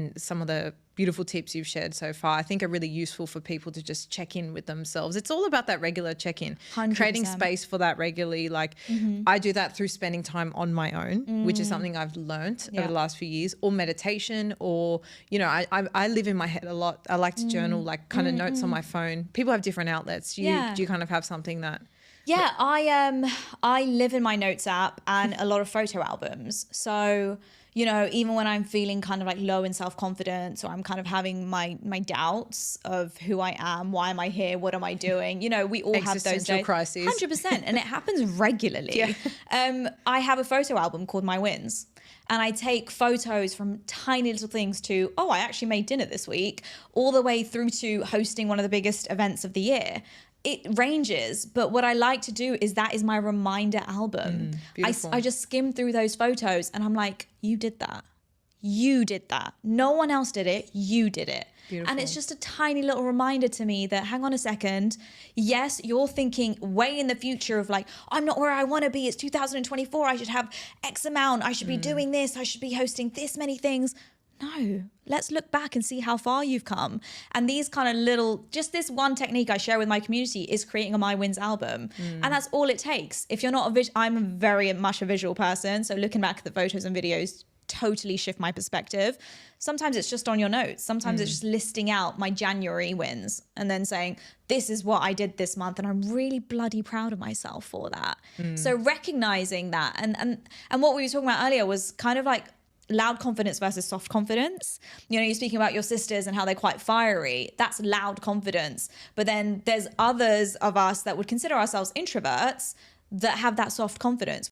and some of the beautiful tips you've shared so far, I think are really useful for people to just check in with themselves. It's all about that regular check-in, 100%. creating space for that regularly. Like I do that through spending time on my own, which is something I've learned over the last few years, or meditation, or, you know, I live in my head a lot. I like to journal, like kind of notes on my phone. People have different outlets. Do you kind of have something that... Yeah, I live in my notes app and a lot of photo albums. So, you know, even when I'm feeling kind of like low in self-confidence, or I'm kind of having my doubts of who I am, why am I here, what am I doing? You know, we all have those days. Crises. 100%, and it happens regularly. I have a photo album called My Wins. And I take photos from tiny little things to, oh, I actually made dinner this week, all the way through to hosting one of the biggest events of the year. It ranges, but what I like to do is that is my reminder album. I just skim through those photos and I'm like, you did that. You did that. No one else did it. You did it. Beautiful. And it's just a tiny little reminder to me that, hang on a second. Yes, you're thinking way in the future of like, I'm not where I want to be. It's 2024. I should have X amount. I should be doing this. I should be hosting this many things. No, let's look back and see how far you've come. And these kind of little, just this one technique I share with my community is creating a My Wins album. And that's all it takes. If you're not I'm very much a visual person. So looking back at the photos and videos totally shift my perspective. Sometimes it's just on your notes. Sometimes it's just listing out my January wins and then saying, this is what I did this month. And I'm really bloody proud of myself for that. So recognizing that and what we were talking about earlier was kind of like loud confidence versus soft confidence. You know, you're speaking about your sisters and how they're quite fiery. That's loud confidence. But then there's others of us that would consider ourselves introverts that have that soft confidence.